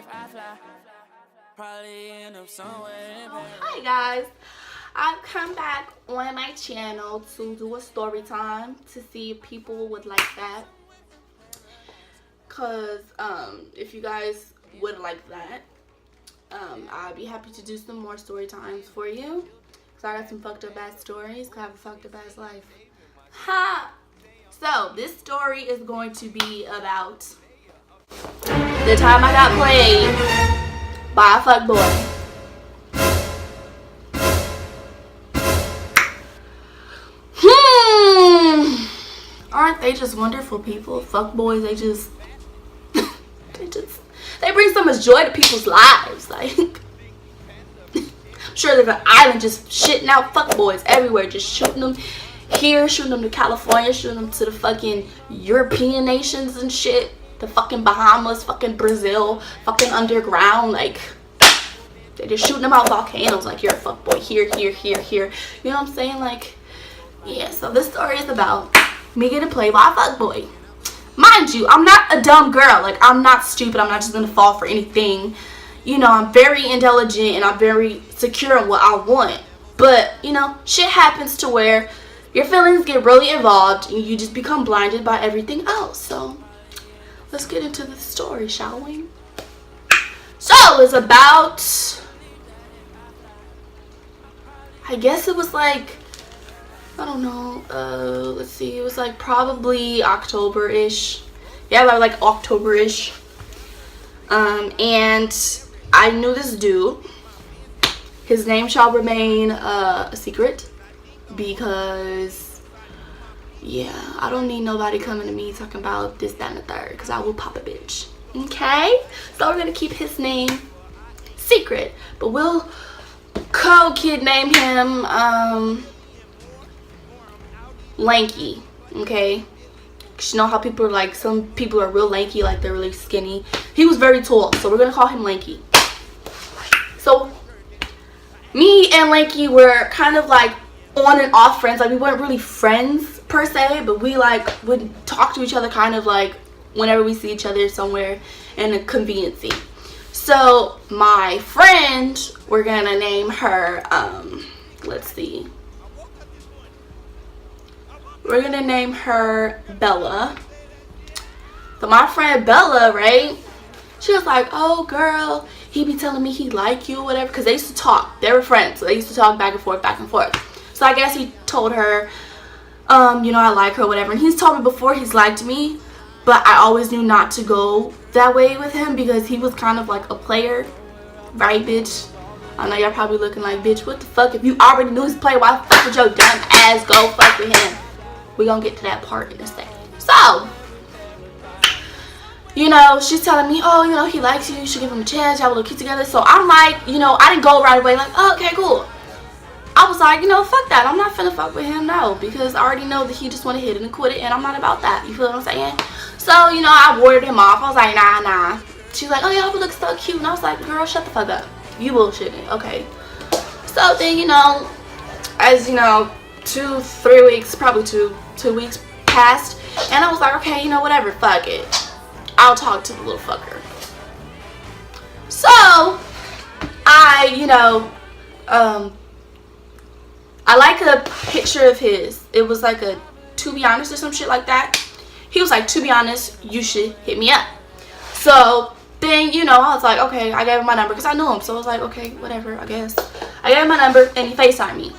Hi guys, I've come back on my channel to do a story time to see if people would like that. Cause if you guys would like that, I'd be happy to do some more story times for you. Cause I got some fucked up ass stories. Cause I have a fucked up ass life. Ha! So this story is going to be about the time I got played by a fuckboy. Aren't they just wonderful people? Fuckboys, they bring so much joy to people's lives. Like, I'm sure there's an island just shitting out fuckboys everywhere, just shooting them here, shooting them to California, shooting them to the fucking European nations and shit, the fucking Bahamas, fucking Brazil, fucking underground. Like, they're just shooting them out volcanoes. Like, you're a fuckboy here, here, here, here. You know what I'm saying? Like, yeah. So this story is about me getting played by a fuckboy. Mind you, I'm not a dumb girl. Like, I'm not stupid. I'm not just gonna fall for anything. You know, I'm very intelligent and I'm very secure in what I want. But, you know, shit happens to where your feelings get really involved and you just become blinded by everything else. So, let's get into the story, shall we? So, it's about, I guess it was like, I don't know, let's see, it was like probably October-ish. Yeah, like October-ish. And I knew this dude. His name shall remain a secret because, yeah, I don't need nobody coming to me talking about this, that, and the third, because I will pop a bitch. Okay? So we're going to keep his name secret, but we'll co-kid name him, Lanky, okay? Cause you know how people are like, some people are real lanky, like they're really skinny. He was very tall, so we're gonna call him Lanky. So me and Lanky were kind of like on and off friends. Like, we weren't really friends per se, but we like would talk to each other kind of like whenever we see each other somewhere in a conveniency. So my friend, we're gonna name her, let's see, we're gonna name her Bella. So my friend Bella, right, she was like, oh girl, he be telling me he like you or whatever, because they used to talk. They were friends, so they used to talk back and forth, back and forth. So I guess he told her, you know, I like her or whatever. And he's told me before he's liked me, but I always knew not to go that way with him because he was kind of like a player, right, bitch? I know y'all probably looking like, bitch, what the fuck? If you already knew he's a player, why the fuck would your dumb ass go fuck with him? We gonna get to that part in a second. So, you know, she's telling me, oh, you know, he likes you. You should give him a chance. Y'all will keep together. So I'm like, you know, I didn't go right away like, oh, okay, cool. I was like, you know, fuck that. I'm not finna fuck with him, no. Because I already know that he just want to hit it and quit it. And I'm not about that. You feel what I'm saying? So, you know, I warded him off. I was like, nah. She's like, oh, y'all look so cute. And I was like, girl, shut the fuck up. You bullshitting. Okay. So then, you know, as, you know, 2-3 weeks, probably two weeks passed, and I was like, okay, you know, whatever, fuck it, I'll talk to the little fucker. So I, you know, I like a picture of his. It was like a to be honest or some shit like that. He was like, to be honest, you should hit me up. So then, you know, I was like, okay, I gave him my number because I knew him. So I was like, okay, whatever, I guess. I gave him my number and he FaceTimed me.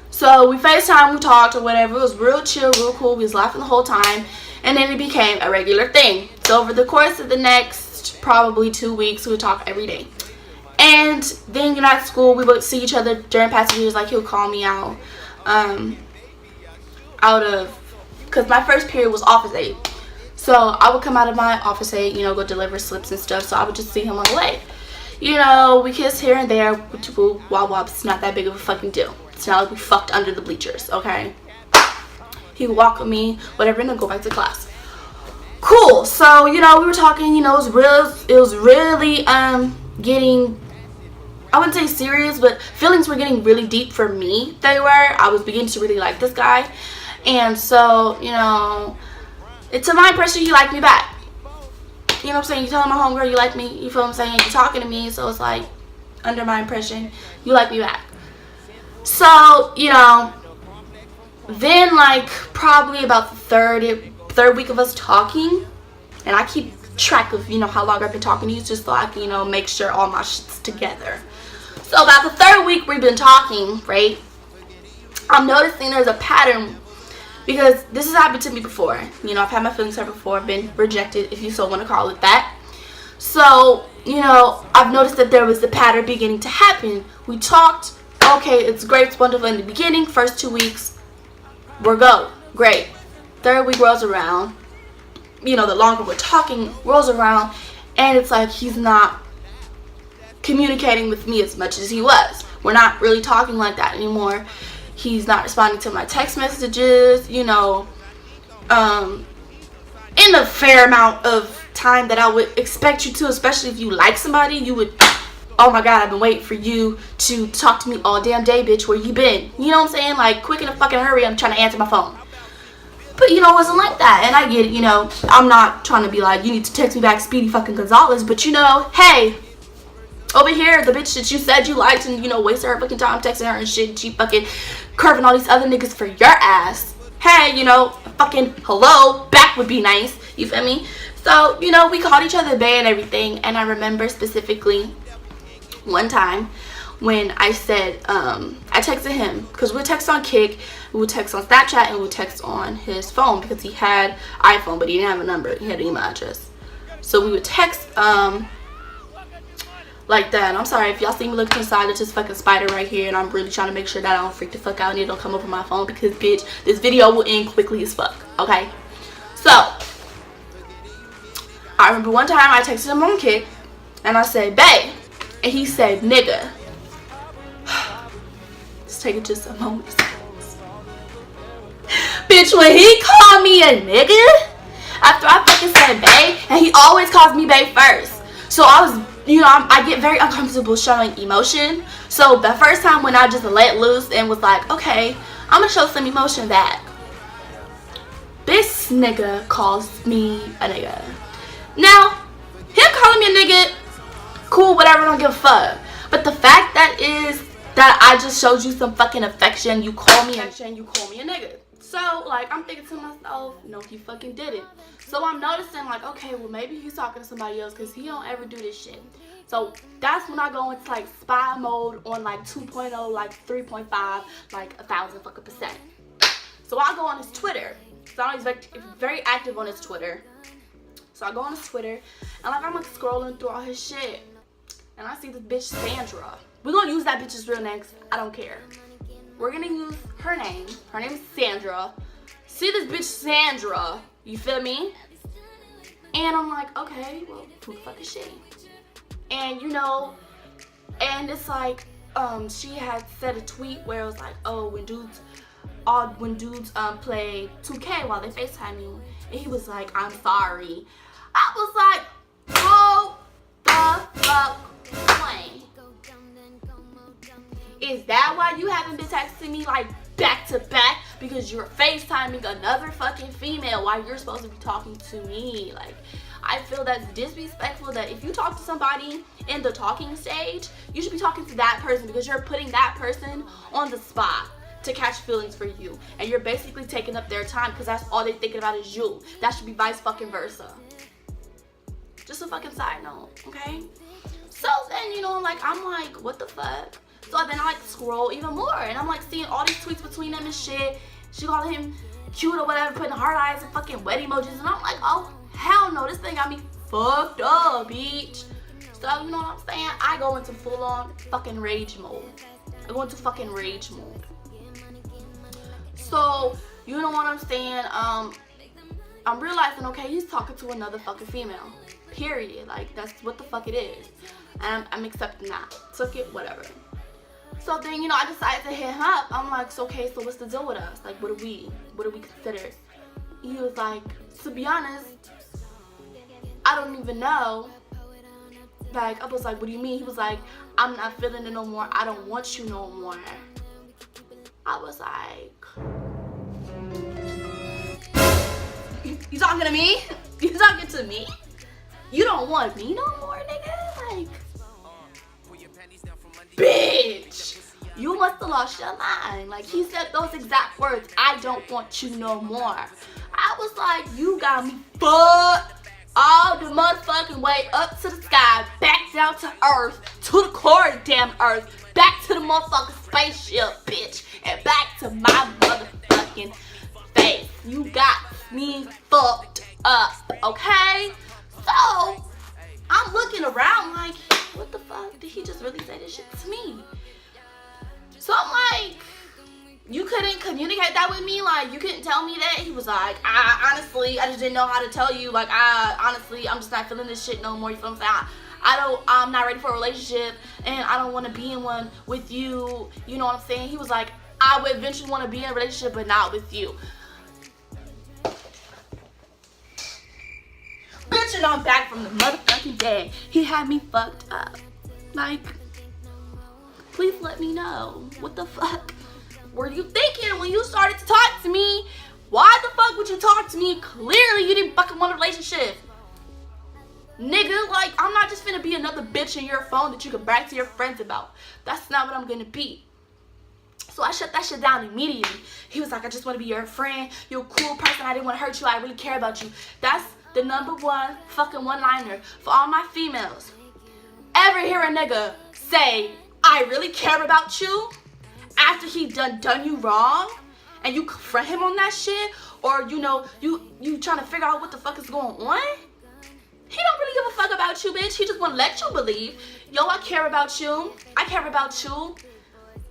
So we FaceTime, we talked or whatever. It was real chill, real cool. We was laughing the whole time. And then it became a regular thing. So over the course of the next probably 2 weeks, we would talk every day. And then, you know, at school, we would see each other during past years. Like, he would call me out because my first period was office aid. So I would come out of my office aid, you know, go deliver slips and stuff. So I would just see him on the way. You know, we kissed here and there. It's not that big of a fucking deal. It's not like we fucked under the bleachers, okay? He would walk with me, whatever, and then go back to class. Cool. So, you know, we were talking, you know, it was really getting, I wouldn't say serious, but feelings were getting really deep for me. They were. I was beginning to really like this guy. And so, you know, to my impression, he liked me back. You know what I'm saying? You telling my homegirl you like me. You feel what I'm saying? You talking to me. So it's like, under my impression, you like me back. So, you know, then like probably about the third week of us talking, and I keep track of, you know, how long I've been talking to you just so I can, you know, make sure all my shit's together. So about the third week we've been talking, right? I'm noticing there's a pattern, because this has happened to me before. You know, I've had my feelings hurt before, been rejected, if you so want to call it that. So, you know, I've noticed that there was a pattern beginning to happen. We talked, okay, it's great, it's wonderful in the beginning, first 2 weeks, we're go, great. Third week rolls around, you know, the longer we're talking rolls around, and it's like he's not communicating with me as much as he was. We're not really talking like that anymore. He's not responding to my text messages, you know, in a fair amount of time that I would expect you to, especially if you like somebody. You would, oh my god, I've been waiting for you to talk to me all damn day, bitch, where you been? You know what I'm saying? Like, quick in a fucking hurry, I'm trying to answer my phone. But, you know, it wasn't like that, and I get it, you know, I'm not trying to be like, you need to text me back Speedy fucking Gonzalez, but, you know, hey, over here, the bitch that you said you liked and, you know, wasted her fucking time texting her and shit, and she fucking curving all these other niggas for your ass. Hey, you know, fucking hello, back would be nice, you feel me? So, you know, we called each other bae and everything, and I remember specifically one time when I said, I texted him, because we would text on Kik, we would text on Snapchat, and we would text on his phone, because he had iPhone, but he didn't have a number, he had an email address. So we would text, like that. And I'm sorry if y'all see me looking inside, it's just fucking spider right here, and I'm really trying to make sure that I don't freak the fuck out and it don't come up on my phone, because bitch, this video will end quickly as fuck, okay? So I remember one time I texted him on Kik and I said bae, and he said nigga. Let's take it just a moment. Bitch, when he called me a nigga after I fucking said bae, and he always calls me bae first, so I was, you know, I get very uncomfortable showing emotion. So the first time when I just let loose and was like, okay, I'm gonna show some emotion back, this nigga calls me a nigga. Now, him calling me a nigga, cool, whatever, don't give a fuck. But the fact that is that I just showed you some fucking affection, you call me a nigga. So, like, I'm thinking to myself, no, he fucking did it. So I'm noticing, like, okay, well, maybe he's talking to somebody else, because he don't ever do this shit. So that's when I go into, like, spy mode on, like, 2.0, like, 3.5, like, 1,000%. So I go on his Twitter. So he's very active on his Twitter. So I go on his Twitter, and, like, I'm, like, scrolling through all his shit. And I see this bitch, Sandra. We're gonna use that bitch's real name, I don't care. We're gonna use her name. Her name is Sandra. See this bitch Sandra, you feel me? And I'm like, okay, well, who the fuck is she? And, you know, and it's like, she had said a tweet where it was like, oh, when dudes play 2K while they FaceTime you, and he was like, I'm sorry. I was like, oh, the fuck playing. Is that why you haven't been texting me like back to back? Because you're FaceTiming another fucking female while you're supposed to be talking to me? Like, I feel that's disrespectful, that if you talk to somebody in the talking stage, you should be talking to that person, because you're putting that person on the spot to catch feelings for you. And you're basically taking up their time, because that's all they're thinking about is you. That should be vice fucking versa. Just a fucking side note, okay? So then, you know, like, I'm like, what the fuck? So then I, like, scroll even more, and I'm, like, seeing all these tweets between them and shit. She calling him cute or whatever, putting heart eyes and fucking wedding emojis, and I'm like, oh, hell no, this thing got me fucked up, bitch. So, you know what I'm saying? I go into full-on fucking rage mode. I go into fucking rage mode. So, you know what I'm saying? I'm realizing, okay, he's talking to another fucking female. Period. Like, that's what the fuck it is. And I'm accepting that. Took it, whatever. So then, you know, I decided to hit him up. I'm like, so, okay, so what's the deal with us? Like, what do we consider? He was like, to be honest, I don't even know. Like, I was like, what do you mean? He was like, I'm not feeling it no more. I don't want you no more. I was like, you talking to me? You talking to me? You don't want me no more, nigga? Like, bitch, you must have lost your mind. Like, he said those exact words, I don't want you no more. I was like, you got me fucked all the motherfucking way up to the sky, back down to earth, to the core of damn earth, back to the motherfucking spaceship, bitch, and back to my motherfucking face. You got me fucked up, okay? So, I'm looking around like, what the fuck? Did he just really say this shit to me? So I'm like, you couldn't communicate that with me? Like, you couldn't tell me that? He was like, honestly, I just didn't know how to tell you. Like, honestly, I'm just not feeling this shit no more. You feel what I'm saying? I'm not ready for a relationship, and I don't want to be in one with you. You know what I'm saying? He was like, I would eventually want to be in a relationship, but not with you. Bitch, and I'm back from the motherfucking day. He had me fucked up. Like, please let me know. What the fuck were you thinking when you started to talk to me? Why the fuck would you talk to me? Clearly you didn't fucking want a relationship. Nigga, like, I'm not just finna be another bitch in your phone that you can brag to your friends about. That's not what I'm gonna be. So I shut that shit down immediately. He was like, I just want to be your friend. You're a cool person. I didn't want to hurt you. I really care about you. That's the number one fucking one-liner for all my females. Ever hear a nigga say, I really care about you, after he done you wrong, and you confront him on that shit, or you know, you trying to figure out what the fuck is going on? He don't really give a fuck about you, bitch. He just want to let you believe, yo, I care about you. I care about you.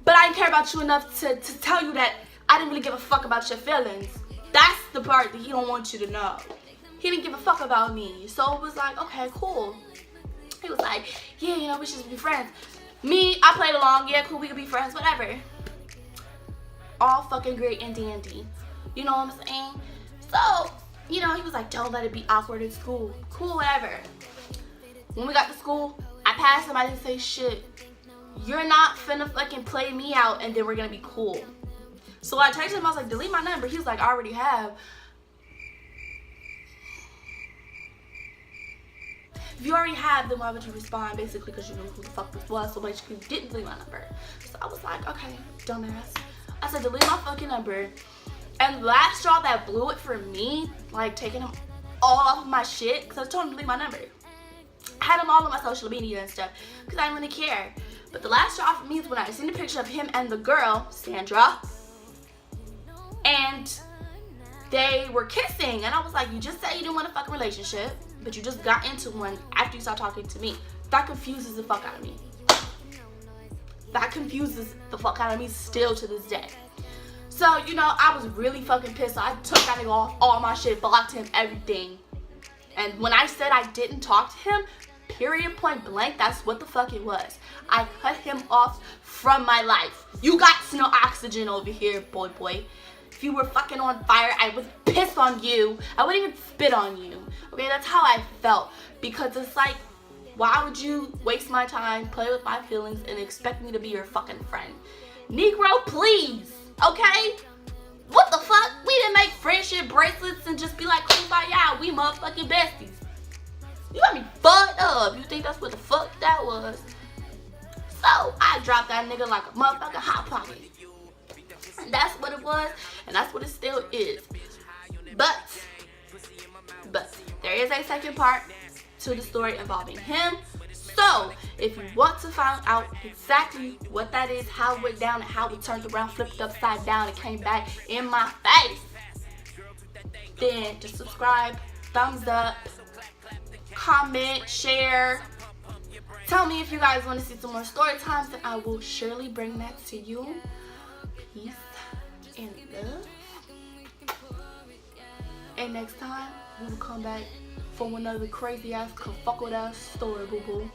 But I didn't care about you enough to tell you that I didn't really give a fuck about your feelings. That's the part that he don't want you to know. He didn't give a fuck about me. So it was like, okay, cool. He was like, yeah, you know, we should be friends. Me, I played along. Yeah, cool, we could be friends, whatever. All fucking great and dandy. You know what I'm saying? So, you know, he was like, don't let it be awkward in school. Cool, whatever. When we got to school, I passed him. I didn't say shit. You're not finna fucking play me out and then we're gonna be cool. So I texted him. I was like, delete my number. He was like, I already have. If you already have, then why would you respond? Basically, because you knew who the fuck this was. So basically, you didn't delete my number. So I was like, okay, dumbass. I said, delete my fucking number. And the last straw that blew it for me, like taking him all off of my shit, because I told him to delete my number. I had him all on my social media and stuff, because I didn't really care. But the last straw for me is when I seen a picture of him and the girl, Sandra, and they were kissing. And I was like, you just said you didn't want a fucking relationship, but you just got into one after you started talking to me. That confuses the fuck out of me. That confuses the fuck out of me still to this day. So, you know, I was really fucking pissed. So I took that nigga off all my shit, blocked him, everything. And when I said I didn't talk to him, period, point blank, that's what the fuck it was. I cut him off from my life. You got no oxygen over here, boy. If you were fucking on fire, I would piss on you. I wouldn't even spit on you. Okay, that's how I felt. Because it's like, why would you waste my time, play with my feelings, and expect me to be your fucking friend? Negro, please. Okay? What the fuck? We didn't make friendship bracelets and just be like, kumbaya, we motherfucking besties. You got me fucked up. You think that's what the fuck that was? So, I dropped that nigga like a motherfucking hot pocket. And that's what it was, and that's what it still is. But, there is a second part to the story involving him. So, if you want to find out exactly what that is, how it went down, and how it turned around, flipped upside down, and came back in my face, then just subscribe, thumbs up, comment, share. Tell me if you guys want to see some more story times, and I will surely bring that to you. Peace and love. And next time, we will come back for another crazy ass, fuck with ass story, boo boo.